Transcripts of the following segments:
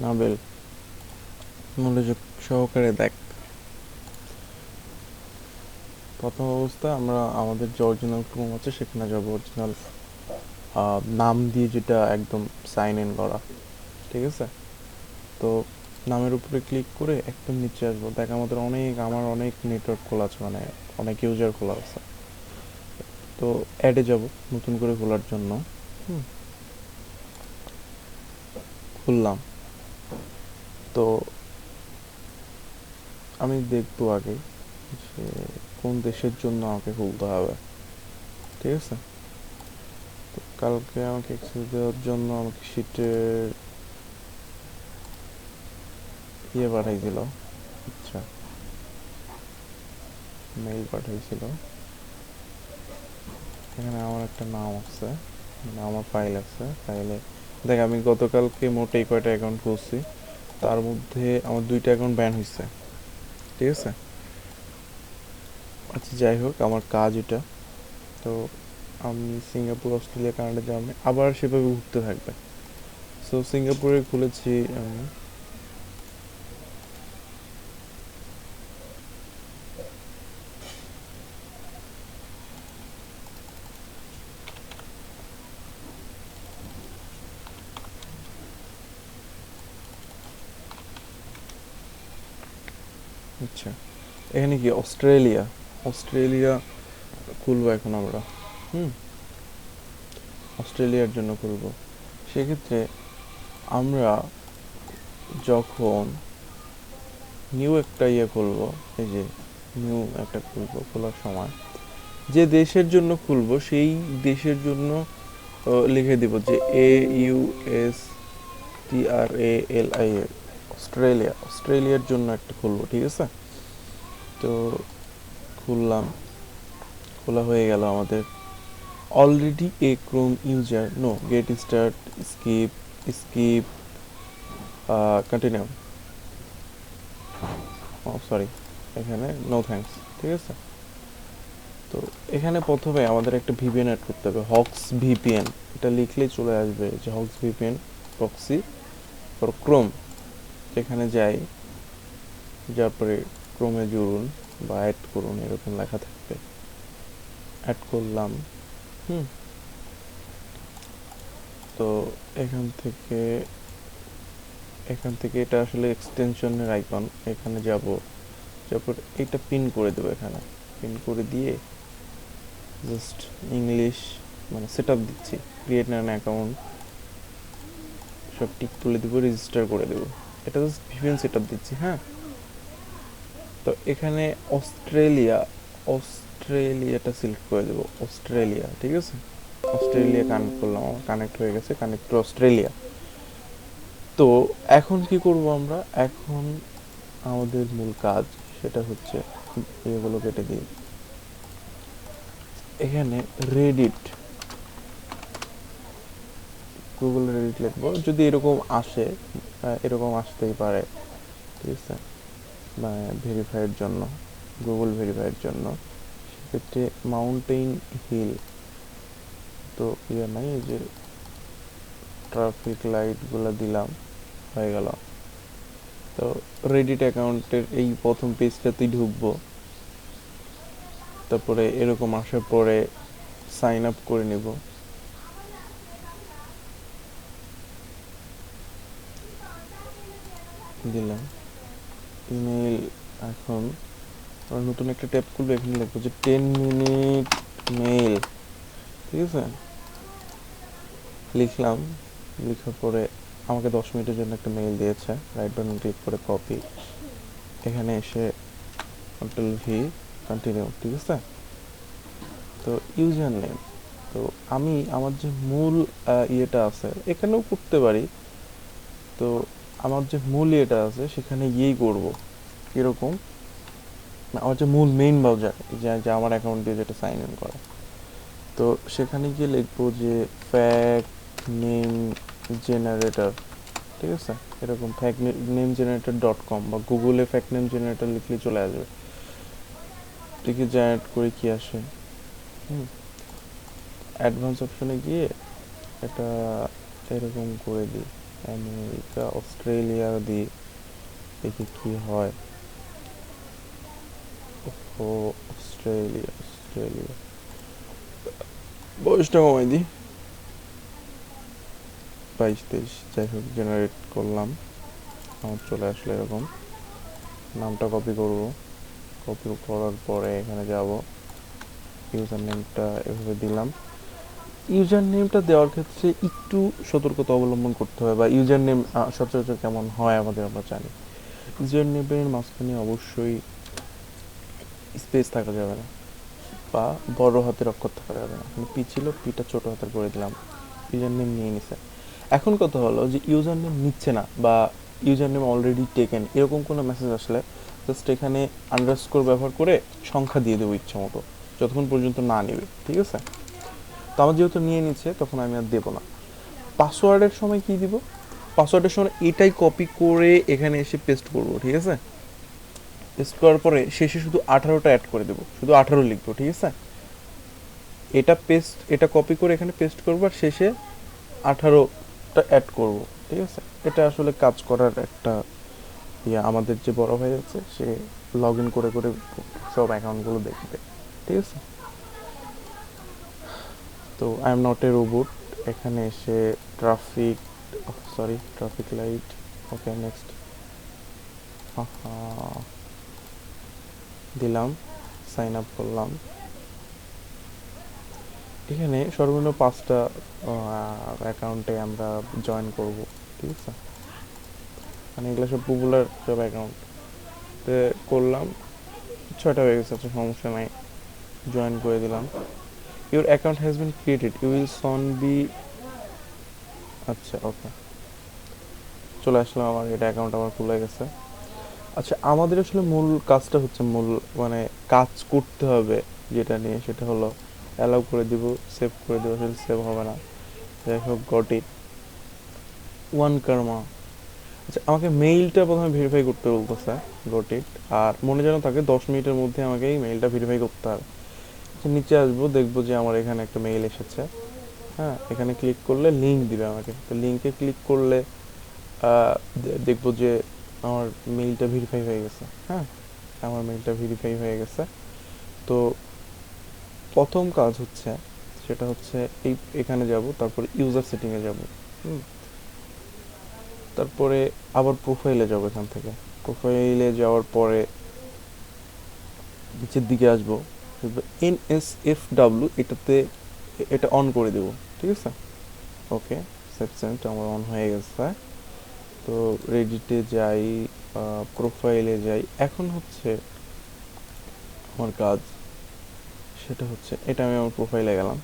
নাবেল, মনোযোগ সহকারে দেখ। প্রথম অবস্থায় আমরা আমাদের যে অরিজিনাল ক্রোম আছে সেখানে যাবো, অরিজিনাল নাম দিয়ে যেটা একদম সাইন ইন করা, ঠিক আছে? তো নামের উপরে ক্লিক করে একদম নিচে আসবো, দেখ আমার অনেক নেটওয়ার্ক খোলা আছে, মানে অনেক ইউজার খোলা আছে। তো অ্যাডে যাব নতুন করে খোলার জন্য। খুললাম। তো আমি দেখবো আগে যে কোন দেশের জন্য আমাকে খুলতে হবে, ঠিক আছে? তো কালকে আমাকে অ্যাক্সেস দেওয়ার জন্য আমাকে শিটের পাঠাইছিল। আচ্ছা, মেইল পাঠাইছিল। এখানে আমার একটা নাম আছে, মানে আমার ফাইল আছে। ফাইলে দেখ, আমি গতকালকে মোটেই কয়টা অ্যাকাউন্ট খুলছি, তার মধ্যে আমার 2টা অ্যাকাউন্ট ব্যান হয়েছে, ঠিক আছে? আচ্ছা, যাই হোক, আমার কাজ এটা। তো আমি সিঙ্গাপুর, অস্ট্রেলিয়া, কানাডা, জার্মানি আবার সেভাবে ঘুরতে থাকবে। সো সিঙ্গাপুরে খুলেছি আমি। আচ্ছা, এখানে কি অস্ট্রেলিয়া? অস্ট্রেলিয়া খুলবো এখন আমরা। হুম, অস্ট্রেলিয়ার জন্য খুলবো। সেক্ষেত্রে আমরা যখন নিউ একটা খুলবো, এই যে নিউ একটা খুলবো, খোলার সময় যে দেশের জন্য খুলবো সেই দেশের জন্য লিখে দিব যে AUSTRALIA, অস্ট্রেলিয়া। অস্ট্রেলিয়ার জন্য একটা খুলবো, ঠিক আছে? তো খুললাম, খোলা হয়ে গেল আমাদের। Already a Chrome user, no, get start, skip, skip, continue, oh sorry, এখানে নো থ্যাঙ্কস, ঠিক আছে? তো এখানে প্রথমে আমাদের একটা ভিপিএন অ্যাড করতে হবে, হক্স ভিপিএন। এটা লিখলেই চলে আসবে যে Hawks VPN proxy for Chrome. এখানে যাই, যার পরে ক্রোমে জুড়ুন বা অ্যাড করুন, এরকম লেখা থাকবে। অ্যাড করলাম। হুম, তো এখান থেকে এটা আসলে এক্সটেনশনের আইকন। এখানে যাব, তারপর এটা পিন করে দেবো। এখানে পিন করে দিয়ে জাস্ট ইংলিশ, মানে সেট আপ দিচ্ছি, ক্রিয়েট অ্যান অ্যাকাউন্ট, সব টিক তুলে দেবো, রেজিস্টার করে দেবো। এটা জাস্ট ভিপিএন সেট আপ দিচ্ছি, হ্যাঁ। তো এখানে অস্ট্রেলিয়াটা সিলেক্ট করে দেবো, অস্ট্রেলিয়া, ঠিক আছে? অস্ট্রেলিয়া কানেক্ট করলাম, আমার কানেক্ট হয়ে গেছে, কানেক্ট টু অস্ট্রেলিয়া। তো এখন কি করব আমরা? এখন আমাদের মূল কাজ সেটা হচ্ছে এগুলো কেটে দিই। এখানে রেডিট, গুগল রেডিট লিখবো, যদি এরকম আসে, এরকম আসতেই পারে, ঠিক আছে? মানে ভেরিফাইয়ের জন্য, গুগল ভেরিফাইয়ের জন্য। সেক্ষেত্রে মাউন্টেন হিল, তো নাই, এই যে ট্রাফিক লাইটগুলো দিলাম, হয়ে গেল। তো রেডিট অ্যাকাউন্টের এই প্রথম পেজটাতেই ঢুকবো। তারপরে এরকম আসার পরে সাইন আপ করে নেব। দিলাম ইমেল। এখন আমরা নতুন একটা ট্যাব খুলবো, এখানে লিখবো যে 10 মিনিট মেইল, ঠিক আছে? লিখলাম। লেখার পরে আমাকে 10 মিনিটের জন্য একটা মেইল দিয়েছে। রাইট বাটন ক্লিক করে কপি, এখানে এসে কন্ট্রোল ভি, কন্টিনিউ, ঠিক আছে? তো ইউজার নেম, তো আমি আমার যে মূল ইয়েটা আছে এখানেও করতে পারি। তো আমার যে মূল ইয়েটা আছে সেখানে গিয়েই করব। কীরকম? আমার যে মূল মেইন ব্রাউজার, যে আমার অ্যাকাউন্ট দিয়ে যেটা সাইন ইন করা, তো সেখানে গিয়ে লিখবো যে ফ্যাক নেম জেনারেটর, ঠিক আছে? এরকম ফ্যাক নেম জেনারেটর .com বা গুগলে ফ্যাক নেম জেনারেটর লিখলে চলে আসবে। লিখে জেনারেট করে কি আসে, অ্যাডভান্স অপশনে গিয়ে এটা এরকম করে দিই, আমেরিকা অস্ট্রেলিয়া দিই, দেখি কি হয়। ও অস্ট্রেলিয়া অস্ট্রেলিয়া বয়সটা কমাই দিই, 22-23, যাই হোক জেনারেট করলাম, আমার চলে আসলো এরকম। নামটা কপি করব, কপি করার পরে এখানে যাব, ইউজার নেমটা এভাবে দিলাম। ইউজার নেমটা দেওয়ার ক্ষেত্রে একটু সতর্কতা অবলম্বন করতে হবে, বা ইউজার নেম সচরাচর কেমন হয় আমাদের আমরা জানি। ইউজার নেমের মাঝখানে অবশ্যই স্পেস থাকা যাবে না, বা বড় হাতের অক্ষর থাকা যাবে না। পি ছিল, পিটা ছোট হাতের করে দিলাম, ইউজার নেম নিয়ে নিছে। এখন কথা হলো যে ইউজার নেম নিচ্ছে না, বা ইউজার নেম অলরেডি টেকেন, এরকম কোনো মেসেজ আসলে জাস্ট এখানে আন্ডারস্কোর ব্যবহার করে সংখ্যা দিয়ে দেবো ইচ্ছা মতো, যতক্ষণ পর্যন্ত না নেবে, ঠিক আছে। তো আমার যেহেতু নিয়ে নিচ্ছে, তখন আমি আর দেবো না। পাসওয়ার্ডের সময় কি দিব, পাসওয়ার্ডের সময় এটাই কপি করে এখানে এসে পেস্ট করব, ঠিক আছে। পেস্ট করার পরে শেষে শুধু 18টা অ্যাড করে দেবো, শুধু 18 লিখবো, ঠিক আছে। এটা কপি করে এখানে পেস্ট করবো, আর শেষে 18টা অ্যাড করব, ঠিক আছে। এটা আসলে কাজ করার একটা আমাদের যে বড় ভাই আছে, সে লগ ইন করে করে সব অ্যাকাউন্টগুলো দেখবে, ঠিক আছে। তো I am not a robot, এখানে এসে ট্রাফিক লাইট, ওকে নেক্সট দিলাম, সাইন আপ করলাম। এখানে সর্বনিম্ন 5টা অ্যাকাউন্টে আমরা জয়েন করব, ঠিক আছে। মানে এগুলো সব পপুলার সব অ্যাকাউন্ট করলাম, 6টা হয়ে গেছে, আচ্ছা সমস্যা নাই, জয়েন করে দিলাম। Your account has been created, you will soon be, আচ্ছা ওকে, চলে আসলাম, আমার এটা অ্যাকাউন্ট আমার খুলে গেছে। আচ্ছা আমাদের আসলে মূল কাজটা হচ্ছে, মানে কাজ করতে হবে যেটা নিয়ে, সেটা হলো অ্যালাউ করে দিব, সেভ করে দিব, আসলে সেভ হবে না, যাই হোক গট ইট, ওয়ান কার্মা। আচ্ছা আমাকে মেইলটা প্রথমে ভেরিফাই করতে বলতেছে, গট ইট। আর মনে যেন থাকে 10 মিনিটের মধ্যে আমাকে এই মেইলটা ভেরিফাই করতে হবে। আচ্ছা নিচে আসবো, দেখবো যে আমার এখানে একটা মেইল এসেছে। হ্যাঁ, এখানে ক্লিক করলে লিঙ্ক দিবে আমাকে, তো লিঙ্কে ক্লিক করলে দেখবো যে আমার মেইলটা ভেরিফাই হয়ে গেছে। হ্যাঁ, আমার মেইলটা ভেরিফাই হয়ে গেছে। তো প্রথম কাজ হচ্ছে, সেটা হচ্ছে এখানে যাব, তারপরে ইউজার সেটিংয়ে যাব, তারপরে আবার প্রোফাইলে যাব। এখান থেকে প্রোফাইলে যাওয়ার পরে নিচের দিকে আসবো, NSFW, এটা অন করে দেব, ঠিক আছে। ওকে, সেট আমার অন হয়ে গেছে। তো রেডিটে যাই, প্রোফাইলে যাই, এখন হচ্ছে আমার কাজ, সেটা হচ্ছে এটা আমি আমার প্রোফাইলে গেলাম,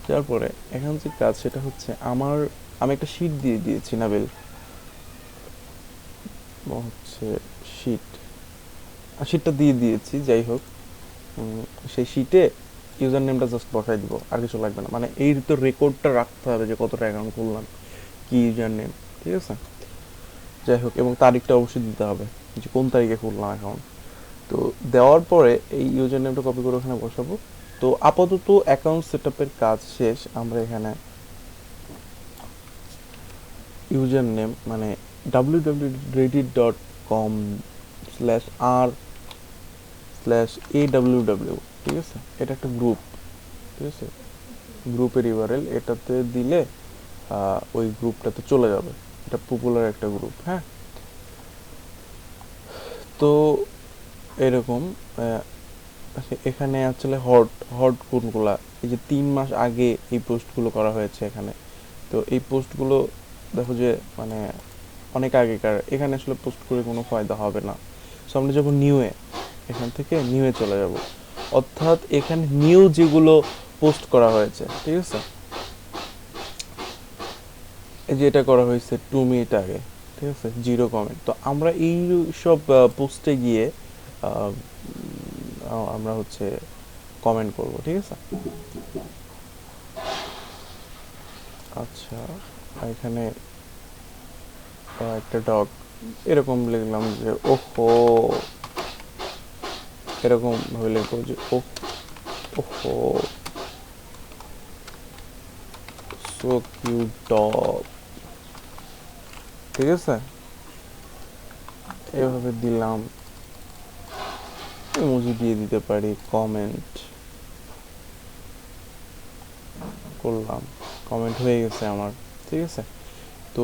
যাওয়ার পরে এখন যে কাজ সেটা হচ্ছে আমি একটা শিট দিয়ে দিয়েছি নাবেল, হচ্ছে শিটটা দিয়ে দিয়েছি, যাই হোক। সেই শিটে ইউজার নেমটা জাস্ট বসাই দিব, আর কিছু লাগবে না। মানে এই তো রেকর্ডটা রাখতে হবে যে কতটা অ্যাকাউন্ট খুললাম, কি ইউজার নেম, ঠিক আছে। যাই হোক, এবং তারিখটা অবশ্যই দিতে হবে যে কোন তারিখে খুললাম অ্যাকাউন্ট। তো দেওয়ার পরে এই ইউজার নেমটা কপি করে ওখানে বসাবো। তো আপাতত অ্যাকাউন্ট সেটআপের কাজ শেষ। আমরা এখানে ইউজার নেম মানে www.reddit.com/r/aww, ঠিক আছে। এটা একটা গ্রুপ, ঠিক আছে, গ্রুপের ইউআরএল, এটাতে দিলে ওই গ্রুপটাতে চলে যাবে। এটা পপুলার একটা গ্রুপ, হ্যাঁ। তো এরকম এখানে আসলে হট হট কোনগুলা, এই যে 3 মাস আগে এই পোস্টগুলো করা হয়েছে এখানে। তো এই পোস্টগুলো দেখো যে মানে অনেক আগেকার, এখানে আসলে পোস্ট করে কোনো ফায়দা হবে না। সো আমরা যখন এখান থেকে নিউয়ে চলে যাব, অর্থাৎ এখানে নিউ যেগুলো পোস্ট করা হয়েছে, ঠিক আছে। এই যে এটা করা হয়েছে 2 মিনিট আগে, ঠিক আছে, 0 কমেন্ট। তো আমরা এই সব পোস্টে গিয়ে আমরা হচ্ছে কমেন্ট করব, ঠিক আছে। আচ্ছা এখানে একটা ডগ, এরকম লিখলাম যে ওহো, এরকম ভাবে লিখবো যে ওহো সো কিউট ডগ, ঠিক আছে, এভাবে দিলাম, ইমোজি দিয়ে দিতে পারি, কমেন্ট করলাম, কমেন্ট হয়ে গেছে আমার। ঠিক আছে, তো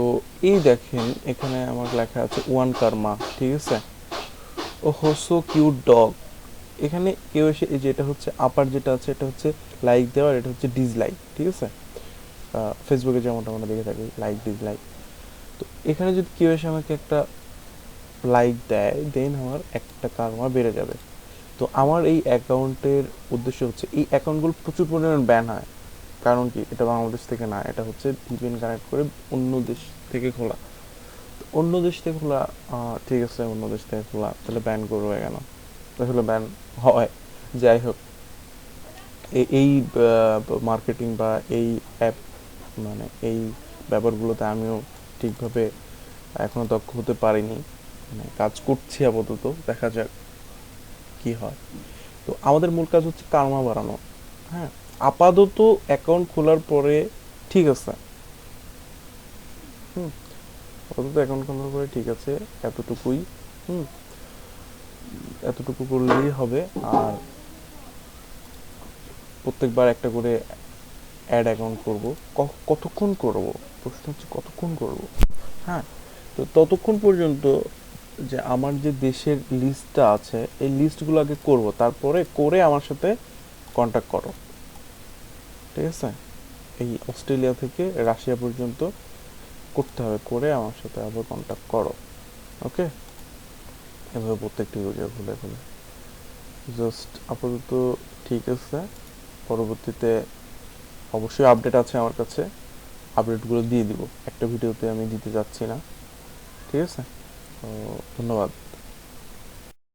এই দেখেন এখানে আমার লেখা আছে ওয়ান কার্মা। ঠিক আছে, ও হোসো কিউট ডগ। এখানে কেউ এসে এই যে এটা হচ্ছে আপার যেটা আছে এটা হচ্ছে লাইক দেওয়া, আর এটা হচ্ছে ডিসলাইক। ঠিক আছে, ফেসবুকে যেমনটা আমরা দেখে থাকি লাইক ডিসলাইক। তো এখানে যদি কেউ এসে আমাকে একটা লাইক দেয় দেন আমার একটা কার্মা বেড়ে যাবে। তো আমার এই অ্যাকাউন্টের উদ্দেশ্য হচ্ছে এই অ্যাকাউন্টগুলো প্রচুর পরিমাণ ব্যান হয়। কারণ কি, এটা বাংলাদেশ থেকে না, এটা হচ্ছে ভিপিএন কানেক্ট করে অন্য দেশ থেকে খোলা। তো অন্য দেশ থেকে খোলা, ঠিক আছে, অন্য দেশ থেকে খোলা, তাহলে ব্যান করবে কেন? আসলে ব্যান হয়। যাই হোক, এই মার্কেটিং বা এই অ্যাপ মানে এই ব্যাপারগুলোতে আমিও ঠিকভাবে এখনো দক্ষ হতে পারিনি, মানে কাজ করছি আপাতত, দেখা যাক কি হয়। তো আমাদের মূল কাজ হচ্ছে কার্মা বাড়ানো। হ্যাঁ, আপাতত অ্যাকাউন্ট খোলার পরে ঠিক আছে। হুম, আপাতত অ্যাকাউন্ট খোলার পরে ঠিক আছে, এতটুকুই। হুম, এতটুকু করলেই হবে। আর প্রত্যেকবার একটা করে অ্যাড অ্যাকাউন্ট করব। কতক্ষণ করব, প্রশ্ন হচ্ছে কতক্ষণ করব। হ্যাঁ, তো ততক্ষণ পর্যন্ত যে আমার যে দেশের লিস্টটা আছে এই লিস্টগুলো আগে করব, তারপরে করে আমার সাথে কন্ট্যাক্ট করো। ঠিক আছে, এই অস্ট্রেলিয়া থেকে রাশিয়া পর্যন্ত করতে হবে, করে আমার সাথে আবার কন্ট্যাক্ট করো। ওকে, এভাবে প্রত্যেকটি ভিডিও খুলে খুলে জাস্ট আপাতত ঠিক আছে। পরবর্তীতে অবশ্যই আপডেট আছে আমার কাছে, আপডেটগুলো দিয়ে দিব, একটা ভিডিওতে আমি দিতে যাচ্ছি না। ঠিক আছে, তো ধন্যবাদ।